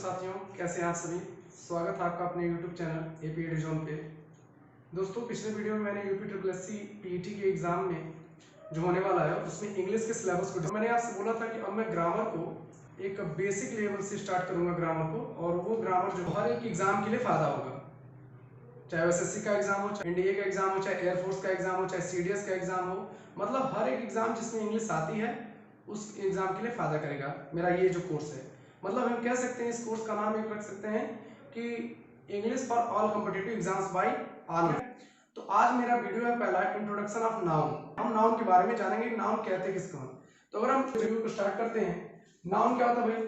साथियों, कैसे हैं आप सभी। स्वागत है आपका अपने YouTube चैनल एपी एडजोन पे। दोस्तों, पिछले वीडियो में मैंने UP triple S C PET के एग्जाम में जो होने वाला है उसमें इंग्लिश के सिलेबस को मैंने आपसे बोला था कि अब मैं ग्रामर को एक बेसिक लेवल से स्टार्ट करूंगा ग्रामर को, और वो ग्रामर जो हर एक एग्जाम के लिए फायदा होगा, चाहे एसएससी का एग्जाम हो, चाहे एनडीए का एग्जाम हो, चाहे एयरफोर्स का एग्जाम हो, चाहे सीडीएस का एग्जाम हो। मतलब हर एक एग्जाम जिसमें इंग्लिश आती है उस एग्जाम के लिए फायदा करेगा मेरा ये जो कोर्स है। मतलब हम कह सकते हैं इस कोर्स का नाम एक रख सकते हैं कि English for all competitive exams by Anand. तो आज मेरा वीडियो है पहला, इंट्रोडक्शन ऑफ नाउन। हम नाउन के बारे में जानेंगे कि नाउन कहते किसको हैं। तो अगर हम वीडियो को स्टार्ट करते हैं, नाउन क्या होता है भाई,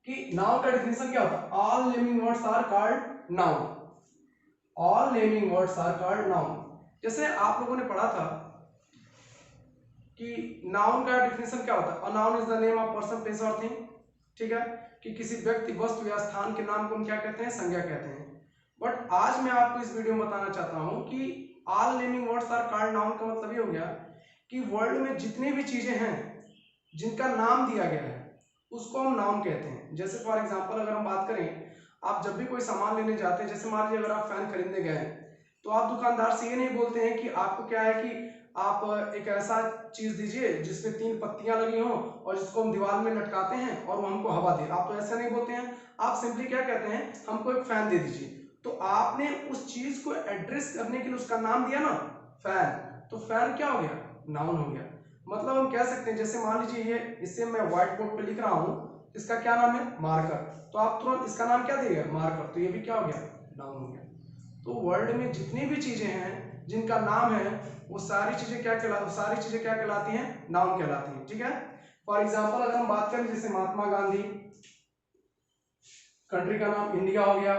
कि नाउन का डेफिनेशन क्या होता है। All naming words are called noun. All naming words are called noun. जैसे आप लोगों ने पढ़ा था कि नाउन का डेफिनेशन क्या होता है। A noun is the name of person, place और थिंग। ठीक है, कि किसी व्यक्ति, वस्तु या स्थान के नाम को हम क्या कहते हैं, संज्ञा कहते हैं। बट आज मैं आपको इस वीडियो में बताना चाहता हूं कि all naming words are called noun का मतलब ये हो गया कि वर्ल्ड में जितनी भी चीजें हैं जिनका नाम दिया गया है उसको हम नाउन कहते हैं। जैसे फॉर एग्जांपल अगर हम बात करें, आप जब भी कोई सामान लेने जाते हैं, जैसे मान लीजिए अगर आप फैन खरीदने गए तो आप दुकानदार से ये नहीं बोलते हैं कि आपको क्या है कि आप एक ऐसा चीज दीजिए जिसमें 3 पत्तियां लगी हों और जिसको हम दीवार में लटकाते हैं और वो हमको हवा दे। आप तो ऐसा नहीं बोलते हैं, आप सिंपली क्या कहते हैं, हमको एक फैन दे दीजिए। तो आपने उस चीज को एड्रेस करने के लिए उसका नाम दिया ना, फैन। तो फैन क्या हो गया, नाउन हो गया। मतलब हम कह सकते हैं, जैसे मान लीजिए ये इससे मैं व्हाइट बोर्ड पे लिख रहा हूं, इसका क्या नाम है, मार्कर। तो आप तुरंत इसका नाम क्या देगा, मार्कर। तो ये भी क्या हो गया, नाउन हो गया। तो वर्ल्ड में जितनी भी चीजें हैं जिनका नाम है वो सारी चीजें क्या कहलाती हैं, नाउन कहलाती हैं। ठीक है, फॉर एग्जांपल अगर हम बात करें, जैसे महात्मा गांधी, कंट्री का नाम इंडिया हो गया,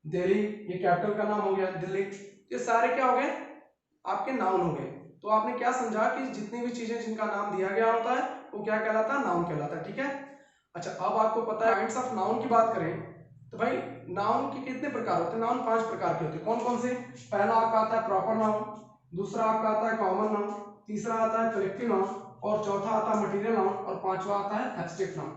दिल्ली ये कैपिटल का नाम हो गया दिल्ली, ये सारे क्या हो गए, आपके नाउन हो गए। तो आपने क्या समझा कि जितनी भी चीजें जिनका नाम दिया गया होता है वो क्या कहलाता है, नाउन कहलाता है। ठीक है, अच्छा अब आपको पता है काइंड्स ऑफ नाउन की बात करें तो भाई नाउन के कितने प्रकार होते हैं। नाउन 5 प्रकार के होते हैं। कौन कौन से। पहला आपका आता है प्रॉपर नाउन, दूसरा आपका आता है कॉमन नाउन, तीसरा आता है कलेक्टिव नाउन, और चौथा आता है मटेरियल नाउन, और पांचवा आता है एब्स्ट्रैक्ट नाउन।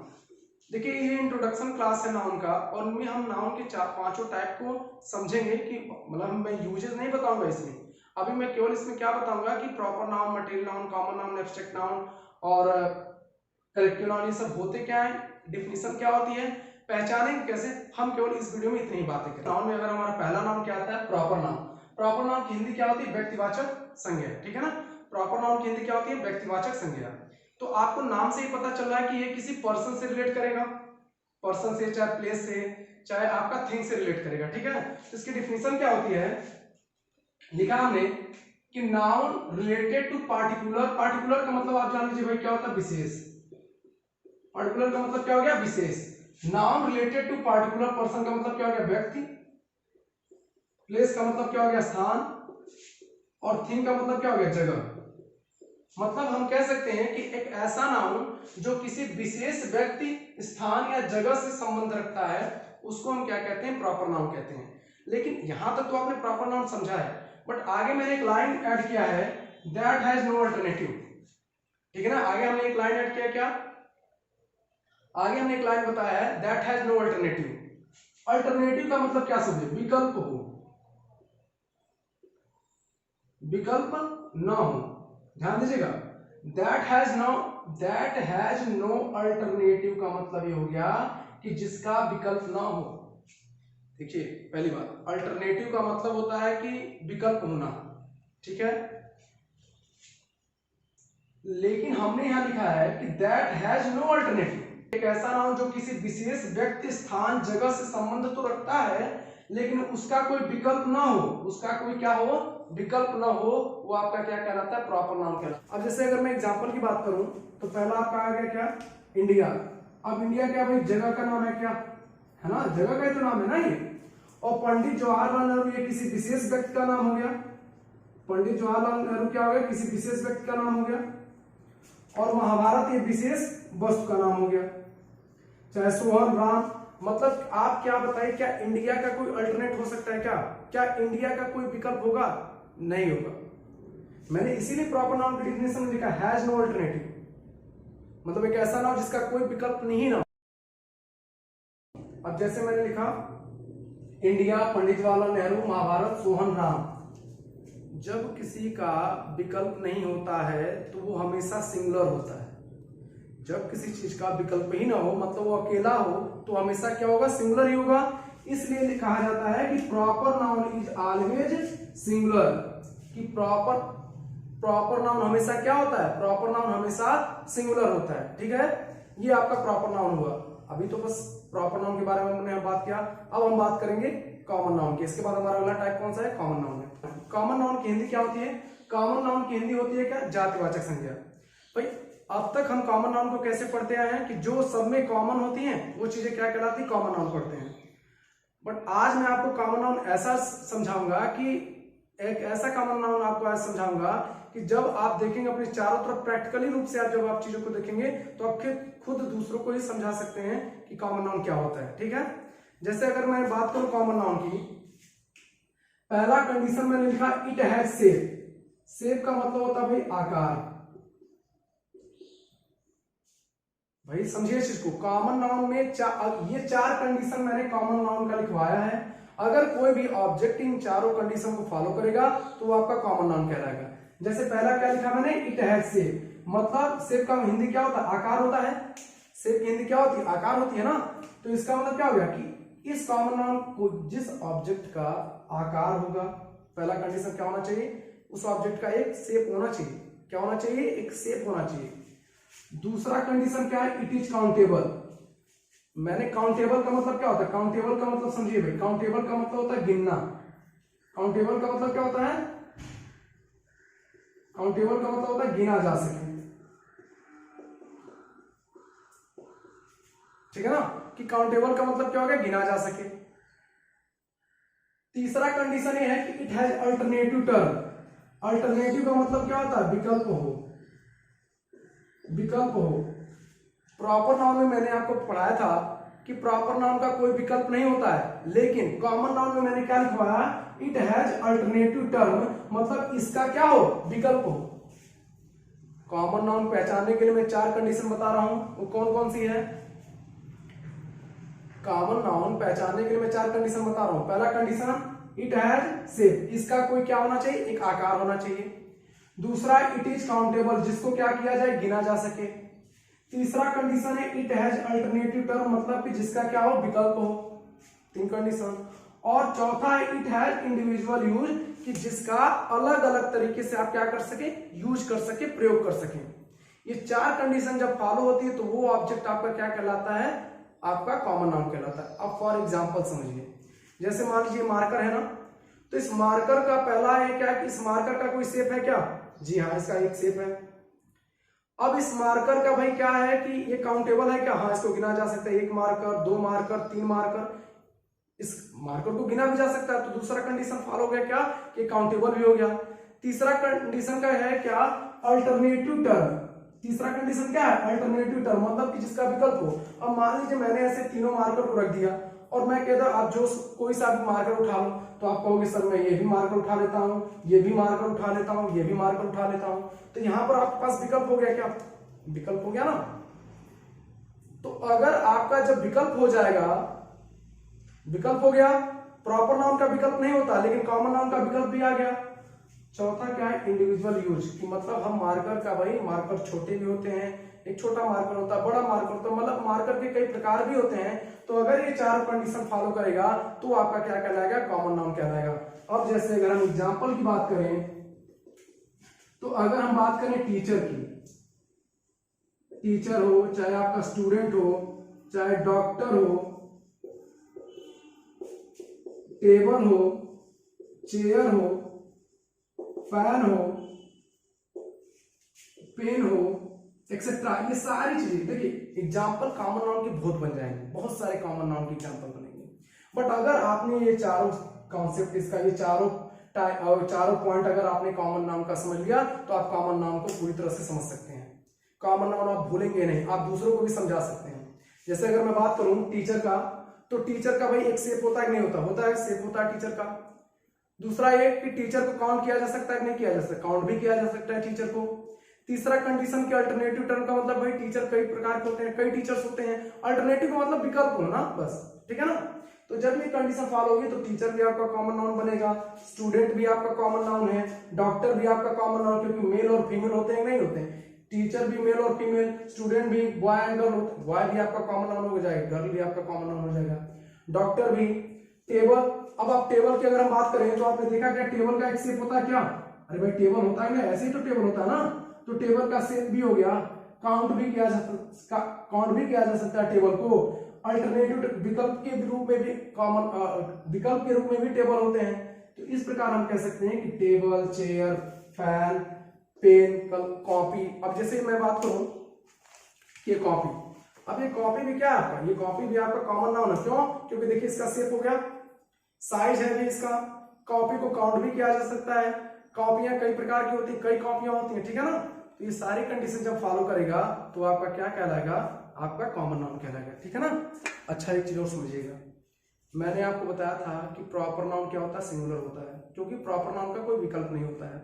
देखिए ये इंट्रोडक्शन क्लास है नाउन का, और इनमें हम नाउन के पांचों टाइप को समझेंगे कि मतलब मैं यूजेस नहीं बताऊंगा इसमें। अभी मैं केवल इसमें क्या बताऊंगा कि proper noun, material noun, common noun, abstract noun और कलेक्टिव नाउन ये सब होते क्या है, डिफिनीशन क्या होती है, पहचानेंगे कैसे। हम केवल इस वीडियो में इतनी ही बातें करें। नाउन में अगर हमारा पहला नाउन क्या आता है, प्रॉपर नाउन। प्रॉपर नाउन की हिंदी क्या होती है, व्यक्तिवाचक संज्ञा। ठीक है ना, प्रॉपर नाउन की हिंदी क्या होती है, व्यक्तिवाचक संज्ञा। तो आपको नाम से ही पता चल रहा है कि ये किसी पर्सन से रिलेट करेगा, पर्सन से, चाहे प्लेस से, चाहे आपका थिंग से रिलेट करेगा। ठीक है, तो इसकी डिफिनीशन क्या होती है, लिखा हमने कि noun related to particular. Particular का मतलब आप जान लीजिए भाई क्या होता है, विशेष। पार्टिकुलर का मतलब क्या हो गया, विशेष। Noun related to particular person का मतलब क्या हो गया, व्यक्ति। प्लेस का मतलब क्या हो गया, स्थान। और थिंग का मतलब क्या हो गया, जगह। मतलब हम कह सकते हैं कि एक ऐसा नाउन जो किसी विशेष व्यक्ति, स्थान या जगह से संबंध रखता है उसको हम क्या कहते हैं, प्रॉपर नाउन कहते हैं। लेकिन यहां तक तो आपने प्रॉपर नाउन समझा है, बट आगे मैंने एक लाइन ऐड किया है, दैट हैज नो अल्टरनेटिव। ठीक है ना, आगे हमने एक लाइन ऐड किया, क्या आगे हमने एक लाइन बताया है, that has no alternative. Alternative का मतलब क्या समझे, विकल्प हो, विकल्प न हो। ध्यान दीजिएगा, दैट हैज नो अल्टरनेटिव का मतलब ये हो गया कि जिसका विकल्प ना हो। देखिए पहली बात, अल्टरनेटिव का मतलब होता है कि विकल्प होना। ठीक है, लेकिन हमने यहां लिखा है कि दैट हैज नो अल्टरनेटिव। एक ऐसा नाउन जो किसी विशेष व्यक्ति, स्थान, जगह से संबंध तो रखता है लेकिन उसका कोई विकल्प ना हो, उसका कोई क्या हो, विकल्प ना हो, वो आपका क्या कहलाता है, प्रॉपर नाउन कहलाता है। अब जैसे अगर मैं एग्जांपल की बात करूं तो पहला आपका आ गया क्या, इंडिया। अब इंडिया क्या भाई, जगह का नाम है, क्या है ना, जगह का ही तो नाम है ना ये। और पंडित जवाहरलाल नेहरू ये किसी विशेष व्यक्ति का नाम हो गया। पंडित जवाहरलाल नेहरू क्या हो गया, किसी विशेष व्यक्ति का नाम हो गया। और महाभारत ये विशेष वस्तु का नाम हो गया। चाहे सोहन, राम, मतलब आप क्या बताइए, क्या इंडिया का कोई अल्टरनेट हो सकता है, क्या इंडिया का कोई विकल्प होगा, नहीं होगा। मैंने इसीलिए प्रॉपर नाउन की डेफिनेशन में लिखा हैज नो अल्टरनेटिव, मतलब एक ऐसा नाउन जिसका कोई विकल्प नहीं ना अब जैसे मैंने लिखा इंडिया, पंडित जवाहरलाल नेहरू, महाभारत, सोहन, राम। जब किसी का विकल्प नहीं होता है तो वो हमेशा सिंगुलर होता है। जब किसी चीज का विकल्प ही ना हो, मतलब वो अकेला हो, तो हमेशा क्या होगा? सिंगुलर ही होगा। इसलिए कहा जाता है कि proper noun is always singular, कि प्रॉपर नाउन हमेशा क्या होता है? प्रॉपर नाउन हमेशा सिंगुलर होता है। ठीक है, ये आपका प्रॉपर नाउन हुआ। अभी तो बस प्रॉपर नाउन के बारे में हमने बात किया। अब हम बात करेंगे कॉमन नाउन की। इसके बाद हमारा अगला टाइप कौन सा है? कॉमन नाउन है। कॉमन नाउन की हिंदी क्या होती है? कॉमन नाउन की हिंदी होती है क्या? जातिवाचक संज्ञा। भाई अब तक हम कॉमन नाउन को कैसे पढ़ते आए हैं कि जो सब में कॉमन होती हैं वो चीजें क्या कहलाती? कॉमन नाउन पढ़ते हैं। बट आज मैं आपको कॉमन नाउन ऐसा समझाऊंगा कि एक ऐसा कॉमन नाउन आपको आज समझाऊंगा कि जब आप देखेंगे अपने चारों तरफ प्रैक्टिकली रूप से, आप जब आप चीजों को देखेंगे तो आप खुद दूसरों को ही समझा सकते हैं कि कॉमन नाउन क्या होता है। ठीक है, जैसे अगर मैं बात करूं कॉमन नाउन की, पहला कंडीशन मैंने लिखा इट हैज शेप। शेप का मतलब होता है भाई आकार। भाई समझिए इस चीज को। कॉमन नाउन में ये चार कंडीशन मैंने कॉमन नाउन का लिखवाया है। अगर कोई भी ऑब्जेक्ट इन चारों कंडीशन को फॉलो करेगा तो वो आपका कॉमन नाउन कहलाएगा। जैसे पहला क्या लिखा मैंने? इट हैज शेप, मतलब शेप का हिंदी क्या होता है? आकार होता है। शेप की हिंदी क्या होती है? आकार होती है ना। तो इसका मतलब क्या हो गया कि इस कॉमन नाउन को जिस ऑब्जेक्ट का आकार होगा, पहला कंडीशन क्या होना चाहिए? उस ऑब्जेक्ट का एक शेप होना चाहिए। क्या होना चाहिए? एक शेप होना चाहिए। दूसरा कंडीशन क्या है? It is countable. मैंने काउंटेबल का मतलब क्या होता है? काउंटेबल का मतलब समझिए भाई, काउंटेबल का मतलब होता है गिनना। काउंटेबल का मतलब क्या होता है? काउंटेबल का मतलब होता है गिना जा सके। ठीक है ना, कि काउंटेबल का मतलब क्या हो गया? गिना जा सके। तीसरा कंडीशन ये है कि it has alternative term. Alternative का मतलब क्या होता है? विकल्प हो। विकल्प हो। प्रॉपर नाउन में मैंने आपको पढ़ाया था कि प्रॉपर नाउन का कोई विकल्प नहीं होता है, लेकिन कॉमन नाउन में मैंने क्या लिखवाया? इट हैज अल्टरनेटिव टर्म, मतलब इसका क्या हो? विकल्प हो। कॉमन नाउन पहचानने के लिए मैं चार कंडीशन बता रहा हूं, वो कौन कौन सी है? कॉमन नाउन पहचानने के लिए मैं चार कंडीशन बता रहा हूं। पहला कंडीशन इट हैज शेप, इसका कोई क्या होना चाहिए? एक आकार होना चाहिए। दूसरा इट इज काउंटेबल, जिसको क्या किया जाए? गिना जा सके। तीसरा कंडीशन है इट हैज अल्टरनेटिव टर्म, मतलब कि जिसका क्या हो? विकल्प हो। तीन कंडीशन। और चौथा है इट हैज इंडिविजुअल यूज, कि जिसका अलग अलग तरीके से आप क्या कर सके? यूज कर सके, प्रयोग कर सके। ये चार कंडीशन जब फॉलो होती है तो वो ऑब्जेक्ट आपका क्या कहलाता है? आपका कॉमन नाउन कहलाता है। अब फॉर एग्जांपल समझिए, जैसे मान लीजिए मार्कर है ना, तो इस मार्कर का पहला है क्या कि इस मार्कर का कोई शेप है क्या? जी हाँ, इसका एक शेप है। अब इस मार्कर का भाई क्या है कि ये काउंटेबल है क्या? हाँ, इसको गिना जा सकता है। एक मार्कर, दो मार्कर, तीन मार्कर, इस मार्कर को गिना भी जा सकता है। तो दूसरा कंडीशन फॉलो हो गया क्या कि काउंटेबल भी हो गया। तीसरा कंडीशन का है क्या? Alternative term. तीसरा कंडीशन क्या है? अल्टरनेटिव टर्म, मतलब कि जिसका विकल्प हो। अब मान लीजिए मैंने ऐसे तीनों मार्कर को रख दिया और मैं कहता आप जो कोई सा भी मार्कर उठा लो, तो आप कहोगे सर मैं ये भी मार्कर उठा लेता हूं, ये भी मार्कर उठा लेता हूं, ये भी मार्कर उठा लेता हूं। तो यहां पर आपके पास विकल्प हो गया क्या? विकल्प हो गया ना। तो अगर आपका जब विकल्प हो जाएगा, विकल्प हो गया, प्रॉपर नाउन का विकल्प नहीं होता लेकिन कॉमन नाउन का विकल्प भी आ गया। चौथा क्या है? इंडिविजुअल यूज, कि मतलब हम मार्कर का, भाई मार्कर छोटे भी होते हैं, एक छोटा मार्कर होता है, बड़ा मार्कर होता है, मतलब मार्कर के कई प्रकार भी होते हैं। तो अगर ये चार कंडीशन फॉलो करेगा तो आपका क्या कहलाएगा? कॉमन नाउन कहलाएगा। अब जैसे अगर हम एग्जांपल की बात करें, तो अगर हम बात करें टीचर की, टीचर हो, चाहे आपका स्टूडेंट हो, चाहे डॉक्टर हो, टेबल हो, चेयर हो, फैन हो, पेन हो, एक्सेट्रा, ये सारी चीजें देखिए एग्जाम्पल कॉमन नाउन के बहुत बन जाएंगे, बहुत सारे कॉमन नाउन के एग्जाम्पल बनेंगे। बट अगर आपने ये चारों कॉन्सेप्ट, इसका ये चारों पॉइंट अगर आपने कॉमन नाउन का समझ लिया तो आप कॉमन नाउन को पूरी तरह से समझ सकते हैं। कॉमन नाउन आप भूलेंगे नहीं, आप दूसरों को भी समझा सकते हैं। जैसे अगर मैं बात करूं टीचर का, तो टीचर का भाई एक शेप होता है कि नहीं होता? होता है, शेप होता है टीचर का। दूसरा एक कि टीचर को काउंट किया जा सकता है कि नहीं किया जा सकता? काउंट भी किया जा सकता है टीचर को। तीसरा कंडीशन के अल्टरनेटिव टर्म का मतलब भाई टीचर कई प्रकार के होते हैं, कई टीचर्स होते हैं। अल्टरनेटिव का मतलब विकल्प होना बस, ठीक है ना। तो जब ये कंडीशन फॉलो होगी तो टीचर भी आपका कॉमन नाउन बनेगा, स्टूडेंट भी आपका कॉमन नाउन है, डॉक्टर भी आपका कॉमन नाउन, क्योंकि मेल और फीमेल होते हैं नहीं होते हैं। टीचर भी मेल और फीमेल, स्टूडेंट भी बॉय एंड गर्ल होते हैं, बॉय भी आपका कॉमन नाउन हो जाएगा, गर्ल भी आपका कॉमन नाउन हो जाएगा, डॉक्टर भी। टेबल, अब आप टेबल की अगर हम बात करें तो आपने देखा क्या टेबल का एक शेप होता है क्या, अरे भाई टेबल होता है ना, ऐसे ही तो टेबल होता है ना, तो टेबल का शेप भी हो गया। काउंट भी किया जा सकता है टेबल को। अल्टरनेटिव विकल्प के रूप में भी कॉमन विकल्प के रूप में भी टेबल होते हैं। तो इस प्रकार हम कह सकते हैं कि table, chair, fan, pen, copy. अब जैसे मैं बात करूं ये कॉपी, अब ये कॉपी भी क्या है आपका, ये कॉपी भी आपका कॉमन नाउन है। क्यों? क्योंकि देखिए इसका शेप हो गया, साइज है भी इसका। कॉपी को काउंट भी किया जा सकता है, कॉपियां कई प्रकार की होती है, कई कॉपियां होती हैं, ठीक है ना। तो ये सारी कंडीशन जब फॉलो करेगा तो आपका क्या कहलाएगा, आपका कॉमन नाउन कहलाएगा, ठीक है ना। अच्छा एक चीज और समझिएगा, मैंने आपको बताया था कि प्रॉपर नाउन क्या होता है, सिंगुलर होता है, क्योंकि प्रॉपर नाउन का कोई विकल्प नहीं होता है।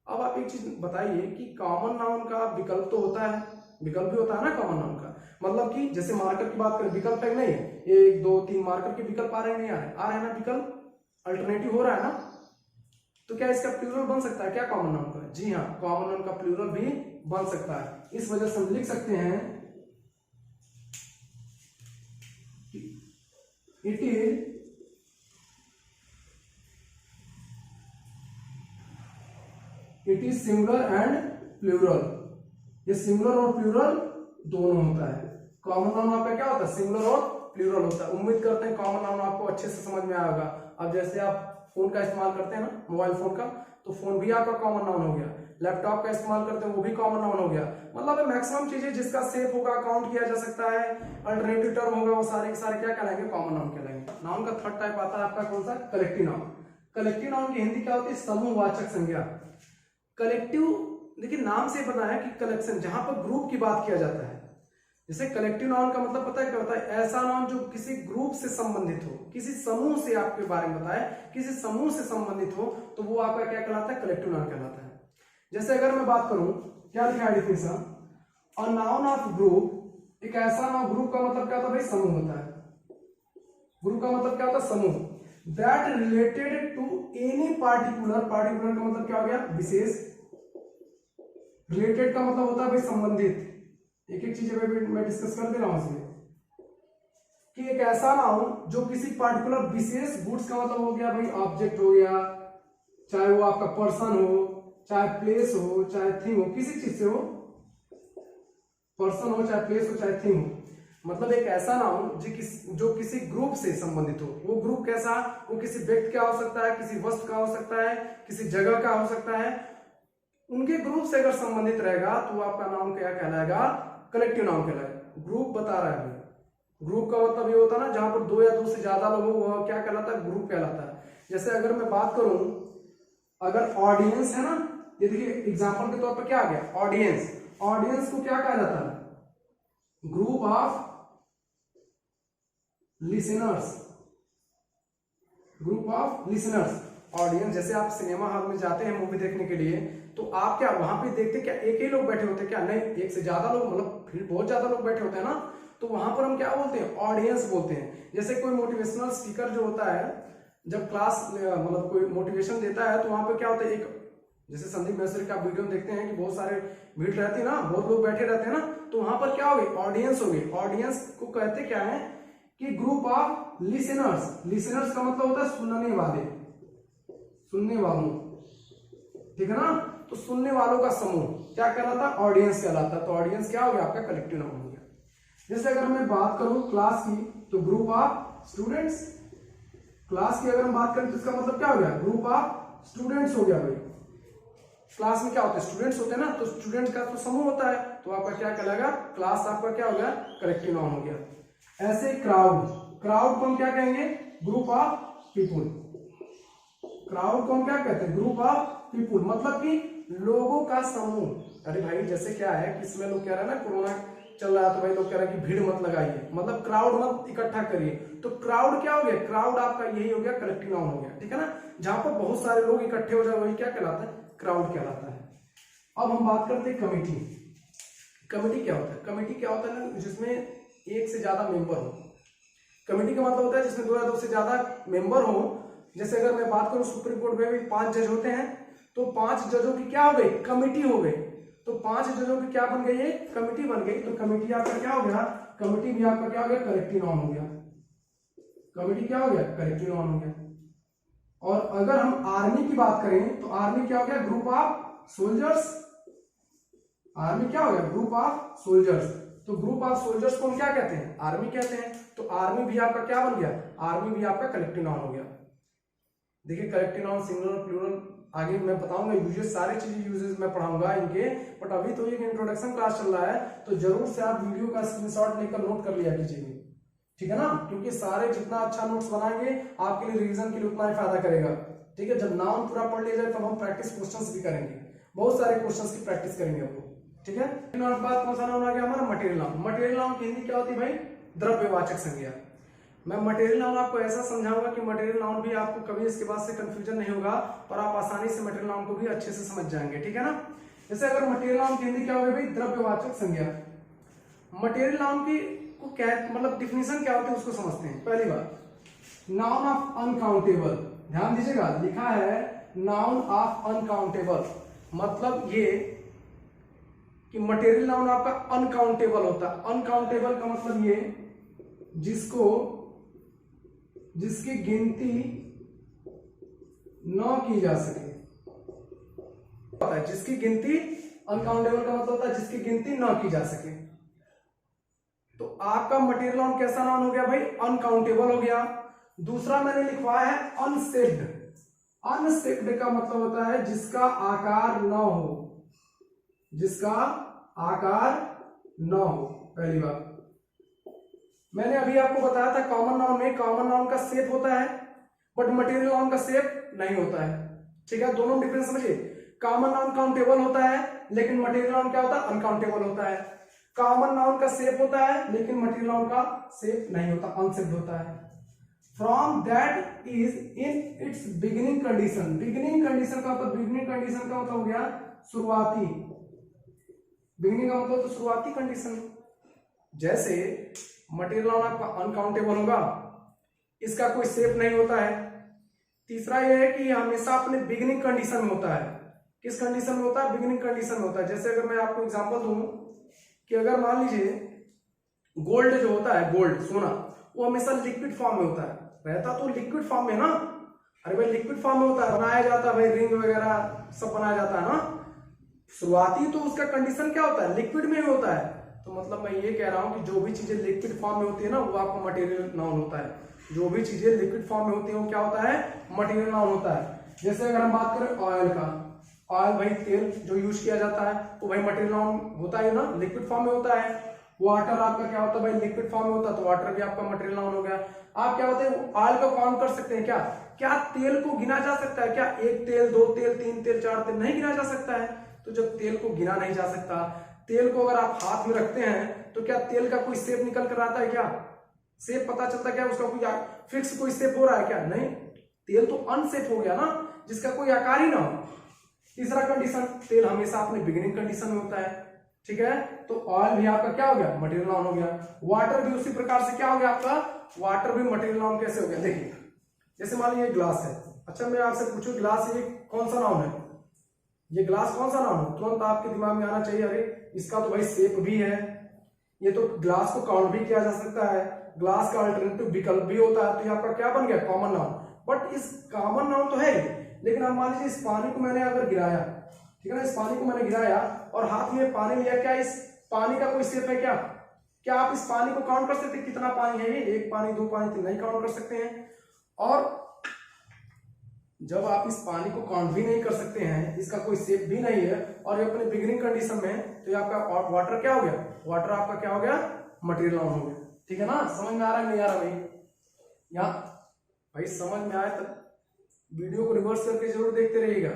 अब आप एक चीज बताइए कि कॉमन नाउन का विकल्प तो होता है, विकल्प भी होता है ना कॉमन नाउन का, मतलब कि जैसे मार्कर की बात करें, विकल्प है नहीं है, 1 2 3 मार्कर के विकल्प आ रहे हैं नहीं आ रहे हैं ना, विकल्प अल्टरनेटिव हो रहा है ना। तो क्या इसका प्लूरल बन सकता है क्या कॉमन नाउन का? जी हाँ, कॉमन नाउन का प्लूरल भी बन सकता है। इस वजह से हम लिख सकते हैं it is singular and plural. ये सिंगुलर और प्लूरल दोनों होता है। कॉमन नाउन आपका क्या होता है, सिंगुलर और प्लूरल होता है। उम्मीद करते हैं कॉमन नाउन आपको अच्छे से समझ में आएगा। अब जैसे आप फोन का इस्तेमाल करते हैं ना, मोबाइल फोन का, तो फोन भी आपका कॉमन नाउन हो गया। लैपटॉप का इस्तेमाल करते हैं वो भी कॉमन नाउन हो गया। मतलब मैक्सिमम चीजें जिसका शेप होगा, काउंट किया जा सकता है, अल्टरनेटिव टर्म होगा, वो सारे के सारे क्या कहलाएंगे, कॉमन नाउन कहलाएंगे। नाउन का थर्ड टाइप आता है आपका कौन सा, कलेक्टिव नाउन। कलेक्टिव नाउन की हिंदी क्या होती है, समूहवाचक संज्ञा। कलेक्टिव, देखिए नाम से पता है कि कलेक्शन, जहां पर ग्रुप की बात किया जाता है। जैसे कलेक्टिव नाउन का मतलब पता है क्या होता है, ऐसा नाउन जो किसी ग्रुप से संबंधित हो, किसी समूह से आपके बारे में बताए, किसी समूह से संबंधित हो, तो वो आपका क्या कहलाता है, कलेक्टिव नाउन कहलाता है। जैसे अगर मैं बात करूं, क्या लिखा है definition, a noun of group, एक ऐसा नाउन, ग्रुप का मतलब क्या होता है भाई, समूह होता है। ग्रुप का मतलब क्या होता है, समूह। That related to any particular, particular का मतलब क्या हो गया, विशेष। रिलेटेड का मतलब होता है भाई संबंधित। एक एक चीज मैं डिस्कस कर दे रहा हूं इसमें, कि एक ऐसा नाउन जो किसी पार्टिकुलर विशेष गुड्स का मतलब हो गया भाई, ऑब्जेक्ट हो गया, चाहे वो आपका पर्सन हो, चाहे प्लेस हो, चाहे थिंग हो, किसी चीज से हो, पर्सन हो, चाहे प्लेस हो, चाहे थिंग हो। मतलब एक ऐसा नाउन जो किसी ग्रुप से संबंधित हो। वो ग्रुप कैसा, वो किसी व्यक्ति का हो सकता है, किसी वस्तु का हो सकता है, किसी जगह का हो सकता है। उनके ग्रुप से अगर संबंधित रहेगा तो आपका नाम क्या कहलाएगा, कलेक्टिव नाउन कहलाएगा। ग्रुप बता रहा है, ग्रुप का मतलब ये होता है ना जहां पर 2 या 2 से ज्यादा लोग हो, वह क्या कहलाता है, ग्रुप कहलाता है। जैसे अगर मैं बात करूं, अगर ऑडियंस है ना, ये देखिए एग्जांपल के तौर पर क्या आ गया, ऑडियंस। ऑडियंस को क्या कहा जाता है, group of listeners, group of listeners. Audience, जैसे आप सिनेमा हॉल में जाते हैं मूवी देखने के लिए, तो आप क्या वहां पे देखते क्या एक ही लोग बैठे होते हैं क्या, नहीं, एक से ज्यादा लोग, मतलब फिर बहुत ज्यादा लोग बैठे होते हैं ना, तो वहां पर हम क्या बोलते हैं, ऑडियंस बोलते हैं। जैसे कोई मोटिवेशनल स्पीकर जो होता है, जब क्लास मतलब कोई मोटिवेशन देता है, तो वहां पर क्या होता है, एक जैसे संदीप मैसरी का वीडियो देखते हैं कि बहुत सारे भीड़ रहती है ना, बहुत लोग बैठे रहते हैं ना, तो वहां पर क्या हो गई, ऑडियंस हो गई। ऑडियंस को कहते क्या है कि ग्रुप ऑफ लिसनर्स। लिसनर्स का मतलब होता है सुनने वाले, सुनने वालों, ठीक है ना। तो सुनने वालों का समूह क्या कहलाता है, ऑडियंस कहलाता है। तो ऑडियंस क्या हो गया, आपका कलेक्टिव नाउन हो गया। जैसे अगर मैं बात करूं क्लास की, तो ग्रुप ऑफ स्टूडेंट्स। क्लास की अगर हम बात करें तो इसका मतलब क्या हो गया, ग्रुप ऑफ स्टूडेंट्स हो गया भाई। क्लास में क्या होता है, स्टूडेंट्स होते हैं ना, तो स्टूडेंट का तो समूह होता है, तो आपका क्या कहलाएगा, क्लास आपका क्या हो गया, कलेक्टिव नाउन हो गया। ऐसे क्राउड, क्राउड को हम क्या कहेंगे, ग्रुप ऑफ पीपुल। क्राउड को हम क्या कहते हैं, ग्रुप ऑफ पीपुल, मतलब कि लोगों का समूह। अरे भाई जैसे क्या है कि इसमें लोग कह रहे हैं ना, कोरोना चल रहा है, तो भाई लोग कह रहे हैं कि भीड़ मत लगाइए, मतलब क्राउड मत इकट्ठा करिए। तो क्राउड क्या हो गया, क्राउड आपका यही हो गया, कलेक्टिव नाउन हो गया, ठीक है ना। जहां पर बहुत सारे लोग इकट्ठे हो जाए वही क्या कहलाता है, क्राउड कहलाता है। अब हम बात करते हैं कमेटी। कमेटी क्या होता है? कमेटी क्या होता है ना, जिसमें एक से ज्यादा मेंबर हो। कमेटी का मतलब होता है जिसमें दो या दो से ज्यादा मेंबर हो। जैसे अगर मैं बात करूं सुप्रीम कोर्ट में भी 5 जज होते हैं, तो 5 जजों की क्या हो गई? कमेटी हो गई। तो 5 जजों की क्या बन गई? है कमेटी बन गई। तो कमेटी आपका क्या हो गया? कमेटी भी आपका क्या हो गया? कलेक्टिव नाउन हो गया। कमेटी क्या हो गया? कलेक्टिव नाउन हो गया। और अगर हम आर्मी की बात करें तो आर्मी क्या हो गया? Group of soldiers. आर्मी क्या हो गया? Group of soldiers. तो ग्रुप ऑफ सोल्जर्स को हम क्या कहते हैं? आर्मी कहते हैं। तो आर्मी भी आपका क्या बन गया? आर्मी भी आपका कलेक्टिव नाउन हो गया। देखिए कलेक्टिव नाउन, सिंगुलर, प्लूरल आगे मैं बताऊंगा यूजेस, सारी चीजें यूजेस मैं पढ़ाऊंगा इनके। बट अभी तो एक इंट्रोडक्शन क्लास चल रहा है, तो जरूर से आप वीडियो का स्क्रीनशॉट लेकर नोट कर लिया कीजिए, ठीक है ना? क्योंकि सारे जितना अच्छा नोट्स बनाएंगे आपके लिए रिवीजन के लिए उतना ही फायदा करेगा, ठीक है? जब नाउन पूरा पढ़ लिया जाए तब हम प्रैक्टिस क्वेश्चंस भी करेंगे, बहुत सारे क्वेश्चंस की प्रैक्टिस करेंगे हम लोग, ठीक है? बात कौन सा नाउन आ गया हमारा? Material noun. मटेरियल नाउन की हिंदी क्या होती है भाई? द्रव्यवाचक संज्ञा। मैं मटेरियल नाउन आपको ऐसा समझाऊंगा कि मटेरियल नाउन भी आपको कभी इसके बाद से कंफ्यूजन नहीं होगा और आप आसानी से मटेरियल नाउन को भी अच्छे से समझ जाएंगे, ठीक है ना? जैसे अगर मटेरियल नाउन की हिंदी क्या होगी भाई? द्रव्यवाचक संज्ञा। मटेरियल नाउन की को क्या मतलब डिफिनेशन क्या होती है उसको समझते हैं। पहली बात, नाउन ऑफ अनकाउंटेबल। ध्यान दीजिएगा, लिखा है नाउन ऑफ अनकाउंटेबल, मतलब ये कि मटेरियल नाउन आपका अनकाउंटेबल होता है। अनकाउंटेबल का मतलब ये जिसकी गिनती न की जा सके, जिसकी गिनती, अनकाउंटेबल का मतलब होता है जिसकी गिनती न की जा सके। तो आपका मटेरियल नाउन कैसा नाउन हो गया भाई? अनकाउंटेबल हो गया। दूसरा मैंने लिखवाया है अनसेप्ड। अनसेप्ड का मतलब होता है जिसका आकार न हो, जिसका आकार न हो। पहली बात मैंने अभी आपको बताया था कॉमन नाउन में, कॉमन नाउन का शेप होता है बट मटेरियल नाउन का शेप नहीं होता है, ठीक है? दोनों डिफरेंस समझिए। कॉमन नाउन काउंटेबल होता है लेकिन मटेरियल नाउन क्या होता है? अनकाउंटेबल होता है। कॉमन नाउन का शेप होता है लेकिन मटेरियल नाउन का शेप नहीं होता, अनशेप्ड होता है। From that is in its beginning condition. Beginning condition का मतलब, बिगिनिंग कंडीशन का मतलब हो गया शुरुआती। बिगिनिंग का मतलब तो शुरुआती कंडीशन। जैसे मटेरियल नाउन आपका अनकाउंटेबल होगा, इसका कोई शेप नहीं होता है। तीसरा यह है कि हमेशा अपने बिगिनिंग कंडीशन में होता है। किस कंडीशन में होता है? बिगिनिंग कंडीशन में होता है। जैसे अगर मैं आपको एग्जांपल दूं कि अगर मान लीजिए गोल्ड जो होता है, गोल्ड सोना, वो हमेशा लिक्विड फॉर्म में होता है, रहता तो लिक्विड फॉर्म में ना। अरे भाई लिक्विड फॉर्म में होता है, बनाया जाता है भाई, रिंग वगैरह सब बनाया जाता है ना। शुरुआती तो उसका कंडीशन क्या होता है? लिक्विड में ही होता है। तो मतलब मैं ये कह रहा हूं कि जो भी चीजें लिक्विड फॉर्म में होती है ना वो आपका मटेरियल नाउन होता है। जो भी चीजें लिक्विड फॉर्म में होती है वो क्या होता है? मटेरियल नाउन होता है। जैसे अगर हम बात करें ऑयल का, ऑयल भाई तेल जो यूज किया जाता है वो भाई मटेरियल नाउन होता है ना, लिक्विड फॉर्म में होता है। वाटर आपका क्या होता है भाई? लिक्विड फॉर्म में होता है, तो वाटर भी आपका मटेरियल नाउन हो गया। आप क्या होते हैं ऑयल को काउंट कर सकते हैं क्या? क्या तेल को गिना जा सकता है क्या? एक तेल, दो तेल, तीन तेल, चार तेल नहीं गिना जा सकता है। तो जब तेल को गिना नहीं जा सकता, तेल को अगर आप हाथ में रखते हैं तो क्या तेल का कोई शेप निकल कर आता है क्या? शेप पता चलता क्या? उसका कोई फिक्स कोई शेप हो रहा है क्या? नहीं, तेल तो अनशेप हो गया ना, जिसका कोई आकार ही ना हो। तीसरा कंडीशन, तेल हमेशा अपने बिगिनिंग कंडीशन में होता है, ठीक है? तो ऑयल भी आपका क्या हो गया? मटेरियल नाउन हो गया। वाटर भी उसी प्रकार से क्या हो गया आपका? वाटर भी मटेरियल नाउन कैसे हो गया? देखिए जैसे मान लीजिए ग्लास है। अच्छा मैं आपसे पूछूं ग्लास ये कौन सा नाउन है? ये ग्लास कौन सा नाउन है? तुरंत आपके दिमाग में आना चाहिए अरे इसका तो भाई शेप भी है, ये तो ग्लास को काउंट भी किया जा सकता है, ग्लास का अल्टरनेटिव विकल्प भी होता है, तो ये आपका क्या बन गया? Common noun. बट इस कॉमन नाउन तो है ही, लेकिन अब मान लीजिए इस पानी को मैंने अगर गिराया, ठीक है ना, इस पानी को मैंने गिराया और हाथ में पानी लिया, क्या इस पानी का कोई शेप है क्या? क्या आप इस पानी को काउंट कर सकते हैं कितना पानी है ये? एक पानी, दो पानी, तीन नहीं काउंट कर सकते हैं। और जब आप इस पानी को काउंट भी नहीं कर सकते हैं, इसका कोई शेप भी नहीं है और ये अपने बिगिनिंग कंडीशन में, तो ये आपका वाटर क्या हो गया? वाटर आपका क्या हो गया? मटेरियल नाउन हो गया, ठीक है ना? समझ में आ रहा है नहीं आ रहा भाई? यहाँ भाई समझ में आए तो वीडियो को रिवर्स करके जरूर देखते रहिएगा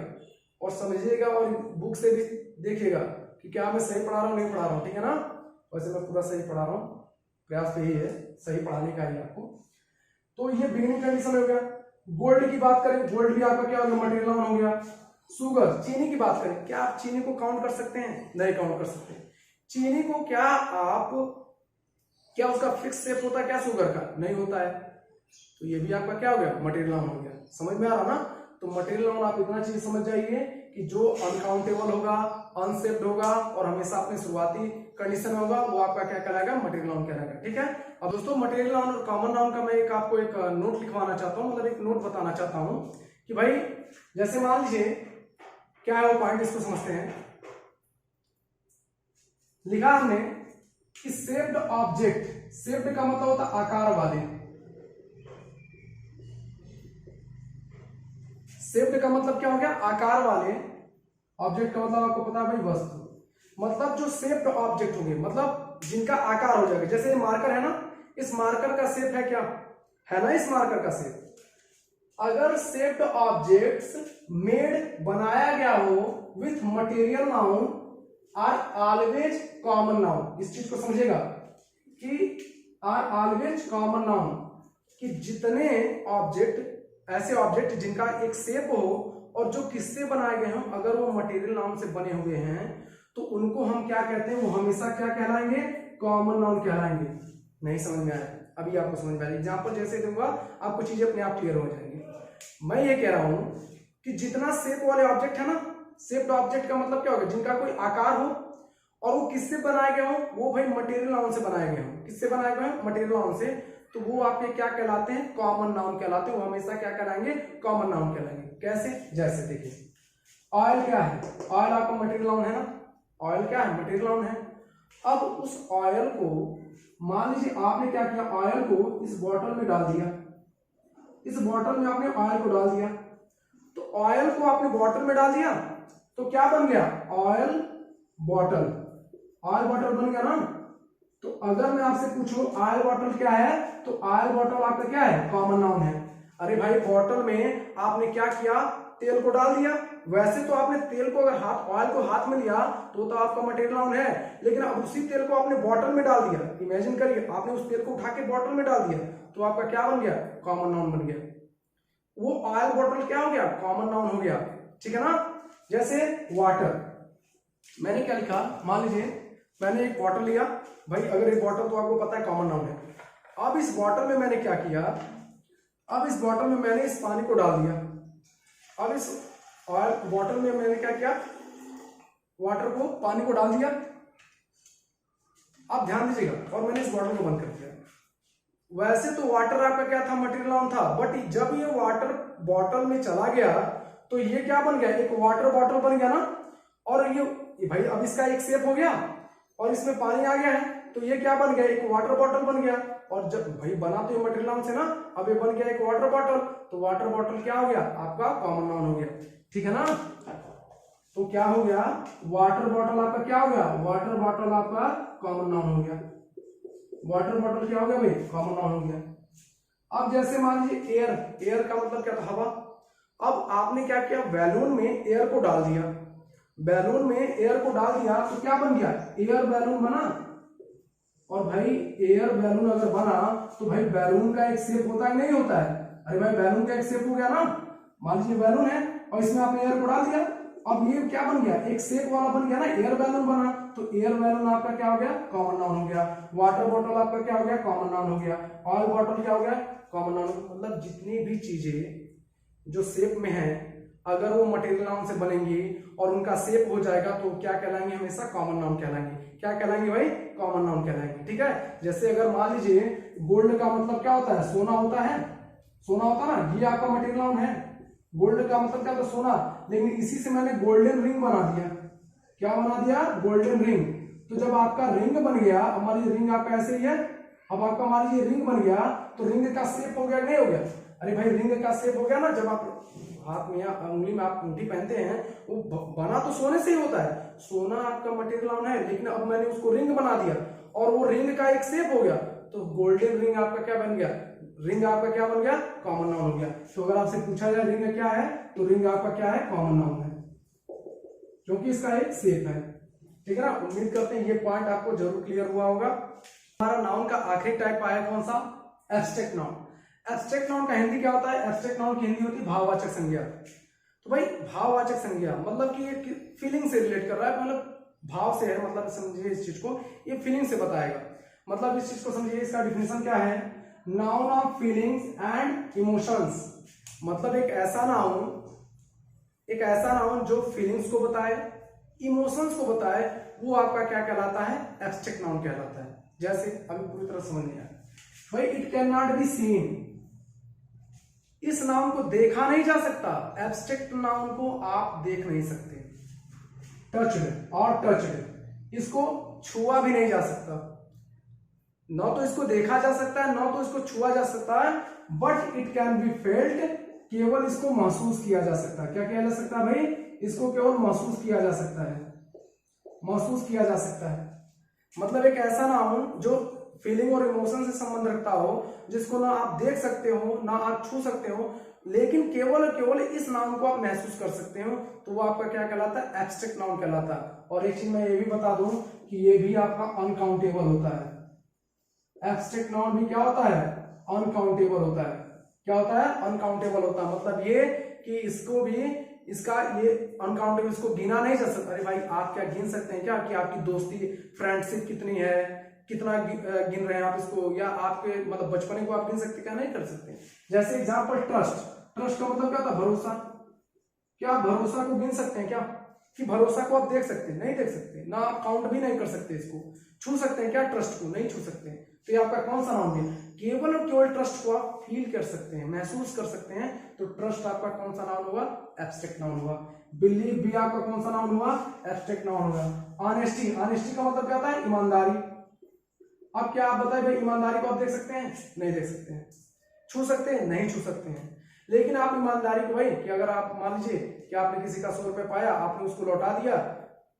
और समझिएगा और बुक से भी देखिएगा कि क्या मैं सही पढ़ा रहा हूँ नहीं पढ़ा रहा हूँ, ठीक है ना? वैसे मैं पूरा सही पढ़ा रहा हूँ, प्रयास तो यही है सही पढ़ाने का ही आपको। तो ये बिगिनिंग कंडीशन हो गया। गोल्ड की बात करें, गोल्ड भी आपका क्या हो गया? मटेरियल नाउन हो गया। शुगर, चीनी की बात करें, क्या आप चीनी को काउंट कर सकते हैं? नहीं काउंट कर सकते। चीनी को क्या उसका फिक्स शेप होता है क्या शुगर का? नहीं होता है। तो ये भी आपका क्या हो गया? मटेरियल नाउन हो गया। समझ में आ रहा ना? तो मटेरियल नाउन आप इतना चीज समझ जाइए कि जो अनकाउंटेबल होगा, अनशेप्ड होगा और हमेशा अपने शुरुआती कंडीशन में होगा, वो आपका क्या कहलाएगा? मटेरियल नाउन कहलाएगा। ठीक है। अब दोस्तों मटेरियल नाउन और कॉमन नाउन का मैं आपको एक नोट लिखवाना चाहता हूँ, मतलब एक नोट बताना चाहता हूँ कि भाई जैसे मान लीजिए क्या है वो पॉइंट, इसको समझते हैं। लिखा हमने कि शेप्ड ऑब्जेक्ट, शेप्ड का मतलब होता है आकार वाले, शेप्ड का मतलब क्या हो गया? आकार वाले। ऑब्जेक्ट का मतलब आपको पता है भाई वस्तु, मतलब जो शेप्ड ऑब्जेक्ट होंगे, मतलब जिनका आकार हो जाएगा। जैसे ये मार्कर है ना, इस मार्कर का शेप है क्या? है ना इस मार्कर का शेप। अगर शेप्ड ऑब्जेक्ट्स मेड बनाया गया हो with material noun are always common noun. इस चीज को समझेगा कि आर ऑलवेज कॉमन नाउन, कि जितने ऑब्जेक्ट, ऐसे ऑब्जेक्ट जिनका एक शेप हो और जो किससे बनाए गए हों, अगर वो मटेरियल नाउन से बने हुए हैं तो उनको हम क्या कहते हैं? वो हमेशा क्या कहलाएंगे? कॉमन नाउन कहलाएंगे। नहीं समझ में आया? अभी आपको समझ में आएगा। एग्जाम्पल जैसे दूंगा आपको चीजें अपने आप क्लियर हो जाएंगी। मैं ये कह रहा हूं कि जितना शेप वाले ऑब्जेक्ट है ना, शेप्ड ऑब्जेक्ट का मतलब क्या होगा? जिनका कोई आकार हो और वो किससे बनाए गए हो? वो भाई मटेरियल नाउन से बनाए गए हो। किससे बनाए गए हो? मटेरियल नाउन से। तो वो आपके क्या कहलाते हैं? कॉमन नाउन कहलाते हैं। वो हमेशा क्या कहलाएंगे? कॉमन नाउन कहलाएंगे। कैसे? जैसे देखिए ऑयल क्या है? ऑयल आपका मटेरियल नाउन है ना? ऑयल क्या है? मटेरियल नाउन है। अब उस ऑयल को मान लीजिए आपने क्या किया? ऑयल को इस बॉटल में डाल दिया, इस बॉटल में आपने ऑयल को डाल दिया। तो ऑयल को आपने बॉटल में डाल दिया तो क्या बन गया? Oil bottle. ऑयल बॉटल बन गया ना? तो अगर मैं आपसे पूछूं ऑयल बॉटल क्या है, तो ऑयल बॉटल आपका क्या है? कॉमन नाउन है। अरे भाई बॉटल में आपने क्या किया? तेल को डाल दिया। वैसे तो आपने तेल को, अगर ऑयल को हाथ में लिया तो आपका मटेरियल नाउन है, लेकिन अब उसी तेल को आपने बॉटल में डाल दिया। इमेजिन करिए आपने उस तेल को उठा के बॉटल में डाल दिया, तो आपका क्या बन गया? कॉमन नाउन बन गया। वो ऑयल बॉटल क्या हो गया? कॉमन नाउन हो गया। ठीक है ना? जैसे वाटर, मैंने क्या लिखा? मान लीजिए मैंने एक बॉटल लिया। भाई अगर एक बॉटल तो आपको पता है कॉमन नाउन है। अब इस बॉटल में मैंने क्या किया? अब इस बॉटल में मैंने इस पानी को डाल दिया। अब इस ऑयल बॉटल में मैंने क्या किया? वाटर को, पानी को डाल दिया। अब ध्यान दीजिएगा, और मैंने इस बॉटल को बंद कर दिया। वैसे तो वाटर आपका क्या था? मटेरियल नाउन था, बट जब ये वाटर बॉटल में चला गया तो ये क्या बन गया? एक वाटर बॉटल बन गया ना? और ये भाई अब इसका एक शेप हो गया और इसमें पानी आ गया है, तो ये क्या बन गया? एक वाटर बॉटल बन गया। और जब भाई बना तो ये मटेरियल नाउन से ना, अब ये बन गया एक वाटर बॉटल, तो वाटर बॉटल क्या हो गया? आपका कॉमन नाउन हो गया। ठीक है ना? तो क्या हो गया? वाटर बॉटल आपका क्या हो गया? वाटर बॉटल आपका कॉमन नाउन हो गया। वाटर बॉटल क्या हो गया भाई? कॉमन नाउन हो गया। अब जैसे मान लीजिए एयर, एयर का मतलब क्या था? हवा। अब आपने क्या किया? बैलून में एयर को डाल दिया। बैलून में एयर को डाल दिया तो क्या बन गया? एयर बैलून बना। और भाई एयर बैलून अगर बना तो भाई बैलून का एक शेप होता है नहीं होता है? अरे भाई बैलून का एक शेप हो गया ना? मान लीजिए बैलून है और इसमें आपने एयर को डाल दिया। अब ये क्या बन गया? एक शेप वाला बन गया ना, एयर बैलून बना। तो एयर बैलून आपका क्या हो गया? कॉमन नाउन हो गया। वाटर बॉटल आपका क्या हो गया? कॉमन नाउन हो गया। ऑयल बॉटल क्या हो गया? Common noun. मतलब जितनी भी चीजें जो शेप में है, अगर वो मटेरियल नाउन से बनेंगी और उनका शेप हो जाएगा तो क्या कहलाएंगे? हमेशा कॉमन नाउन कहलाएंगे। क्या कहलाएंगे भाई? कॉमन नाउन कहलाएंगे। ठीक है? जैसे अगर मान लीजिए गोल्ड का मतलब क्या होता है? सोना होता है। सोना होता है ना, ये आपका मटेरियल नाउन है। गोल्ड का मतलब क्या होता है? सोना। लेकिन इसी से मैंने गोल्डन रिंग बना दिया। क्या बना दिया? Golden ring. तो जब आपका रिंग बन गया, हमारी रिंग आपका ऐसे ही है। अब आपका मान लीजिए रिंग बन गया तो रिंग का शेप हो गया नहीं हो गया? अरे भाई रिंग का शेप हो गया ना। जब आप हाथ में या उंगली में आप अंगूठी पहनते हैं, वो बना तो सोने से ही होता है। सोना आपका मटेरियल नाउन है, लेकिन अब मैंने उसको रिंग बना दिया और वो रिंग का एक शेप हो गया, तो गोल्डन रिंग आपका क्या बन गया? रिंग आपका क्या बन गया? कॉमन नाउन हो गया। तो अगर आपसे पूछा जाए रिंग क्या है, तो रिंग आपका क्या है? कॉमन नाउन है, क्योंकि इसका एक शेप है। ठीक है ना? उम्मीद करते हैं ये पॉइंट आपको जरूर क्लियर हुआ होगा। हमारा नाउन का आखिरी टाइप आया कौन सा? Abstract noun. एब्स्ट्रैक्ट नाउन का हिंदी क्या होता है? एब्स्ट्रैक्ट नाउन की हिंदी होती है भाववाचक संज्ञा। तो भाई भाववाचक संज्ञा मतलब कि ये फीलिंग से रिलेट कर रहा है, मतलब भाव से है, मतलब समझिए इस चीज को, ये फीलिंग से बताएगा। मतलब इस चीज को समझिए, इसका डिफिनेशन क्या है, noun of feelings and emotions. मतलब एक ऐसा नाउन जो फीलिंग्स को बताए, इमोशंस को बताए, वो आपका क्या कहलाता है, एब्स्ट्रैक्ट नाउन कहलाता है। जैसे अभी पूरी तरह समझ नहीं आया भाई, it can not be seen, इस नाउन को देखा नहीं जा सकता, एब्स्ट्रैक्ट नाउन को आप देख नहीं सकते। टच्ड और टच्ड, इसको छुआ भी नहीं जा सकता, न तो इसको देखा जा सकता है, न तो इसको छुआ जा सकता है, but it can be felt, केवल इसको महसूस किया जा सकता है। क्या किया जा सकता है भाई, इसको केवल महसूस किया जा सकता है, महसूस किया जा सकता है। मतलब एक ऐसा नाउन जो फीलिंग और इमोशन से संबंध रखता हो, जिसको ना आप देख सकते हो ना आप छू सकते हो, लेकिन केवल और केवल इस नाउन को आप महसूस कर सकते हो, तो वो आपका क्या कहलाता है, एब्स्ट्रैक्ट नाउन कहलाता है। और एक चीज मैं ये भी बता दूं कि ये भी आपका अनकाउंटेबल होता है। एब्स्ट्रैक्ट नाउन भी क्या होता है, अनकाउंटेबल होता है। क्या होता है, अनकाउंटेबल होता है। मतलब ये कि इसको भी, इसका ये अनकाउंटेबल, इसको गिना नहीं जा सकता। अरे भाई आप क्या गिन सकते हैं क्या कि आपकी दोस्ती फ्रेंडशिप कितनी है, कितना गिन रहे हैं आप इसको, या आपके मतलब बचपने को आप गिन सकते, क्या नहीं कर सकते। जैसे एग्जांपल ट्रस्ट, ट्रस्ट का मतलब क्या था, भरोसा। क्या आप भरोसा को गिन सकते हैं क्या, कि भरोसा को आप देख सकते हैं, नहीं देख सकते, ना आप काउंट भी नहीं कर सकते, इसको छू सकते हैं क्या, ट्रस्ट को नहीं छू सकते। तो ये आपका कौन सा नाउन है, केवल और केवल ट्रस्ट को आप फील कर सकते हैं, महसूस कर सकते हैं, तो ट्रस्ट आपका कौन सा नाउन हुआ, एब्स्ट्रैक्ट नाउन हुआ। बिलीव भी आपका कौन सा नाउन हुआ, एब्स्ट्रैक्ट नाउन हुआ। ऑनेस्टी, ऑनेस्टी का मतलब क्या होता है, ईमानदारी। अब क्या आप बताएं भाई, ईमानदारी को आप देख सकते हैं, नहीं देख सकते हैं, छू सकते हैं, नहीं छू सकते हैं। लेकिन आप ईमानदारी को भाई, कि अगर आप मान लीजिए कि आपने किसी का 100 रुपये पाया, आपने उसको लौटा दिया,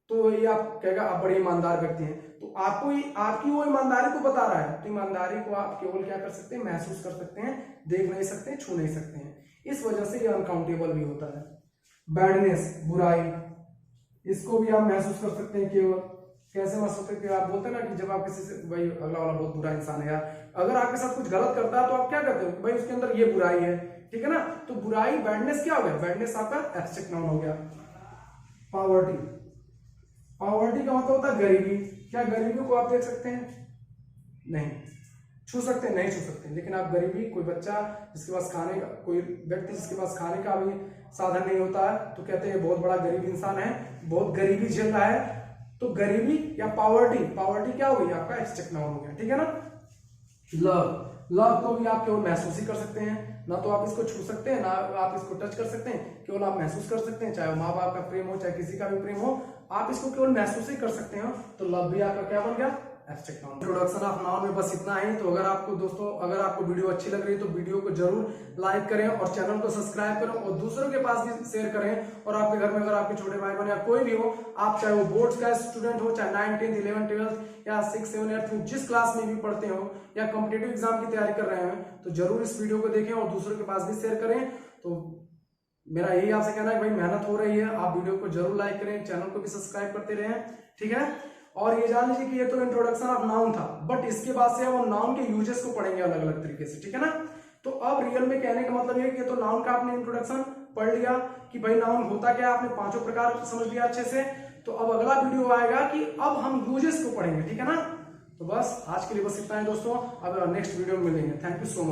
तो ये आप कहेगा आप बड़े ईमानदार व्यक्ति हैं, तो आपको आपकी वो ईमानदारी को बता रहा है। तो ईमानदारी को आप केवल क्या कर सकते हैं, महसूस कर सकते हैं, देख नहीं सकते, छू नहीं सकते हैं। इस वजह से ये अनकाउंटेबल भी होता है। बैडनेस, बुराई, इसको भी आप महसूस कर सकते हैं केवल। कैसे महसूस करते हैं, आप बोलते हैं ना कि जब आप किसी से, भाई अगला वाला बहुत बुरा इंसान है यार, अगर आपके साथ कुछ गलत करता है तो आप क्या करते हो, भाई उसके अंदर ये बुराई है, ठीक है ना। तो बुराई, बैडनेस क्या हो गया, बैडनेस आपका एब्स्ट्रैक्ट नाउन हो गया। पॉवर्टी, पॉवर्टी का मतलब होता है गरीबी। क्या गरीबी को आप देख सकते हैं, नहीं छू सकते हैं, नहीं छू सकते। लेकिन आप गरीबी, कोई बच्चा जिसके पास खाने का, कोई व्यक्ति जिसके पास खाने का भी साधन नहीं होता है, तो कहते हैं बहुत बड़ा गरीब इंसान है, बहुत गरीबी झेल रहा है। तो गरीबी या पॉवर्टी, पॉवर्टी क्या हो गई, आपका एब्स्ट्रैक्ट नाउन हो गया, ठीक है ना। लव, लव को भी आप केवल महसूस ही कर सकते हैं, ना तो आप इसको छू सकते हैं, ना आप इसको टच कर सकते हैं, केवल आप महसूस कर सकते हैं। चाहे माँ बाप का प्रेम हो, चाहे किसी का भी प्रेम हो, आप इसको केवल महसूस ही कर सकते हो। तो लव भी आपका क्या बन गया, abstract noun. Introduction of noun में बस इतना ही। तो अगर आपको दोस्तों, अगर आपको वीडियो अच्छी लग रही है तो वीडियो को जरूर लाइक करें और चैनल को सब्सक्राइब करें और दूसरों के पास भी शेयर करें। और आपके घर में अगर आपके छोटे भाई बहन या कोई भी हो, आप चाहे वो बोर्ड्स का स्टूडेंट हो, चाहे 9th 10th 11th 12th या 6th 7th 8th में जिस क्लास में भी पढ़ते हो, या कॉम्पिटेटिव एग्जाम की तैयारी कर रहे हैं, तो जरूर इस वीडियो को देखें और दूसरों के पास भी शेयर करें। तो मेरा यही आपसे कहना है भाई, मेहनत हो रही है, आप वीडियो को जरूर लाइक करें, चैनल को भी सब्सक्राइब करते रहें, ठीक है। और ये जान लीजिए कि ये तो इंट्रोडक्शन ऑफ नाउन था, बट इसके बाद से हम नाउन के यूजेस को पढ़ेंगे अलग अलग तरीके से, ठीक है ना। तो अब रियल में कहने का मतलब ये कि तो नाउन का आपने इंट्रोडक्शन पढ़ लिया कि भाई नाउन होता क्या, आपने पांचों प्रकार समझ लिया अच्छे से। तो अब अगला वीडियो आएगा कि अब हम यूजेस को पढ़ेंगे, ठीक है ना। तो बस आज के लिए बस इतना है दोस्तों, अब नेक्स्ट वीडियो में मिलेंगे। Thank you so much.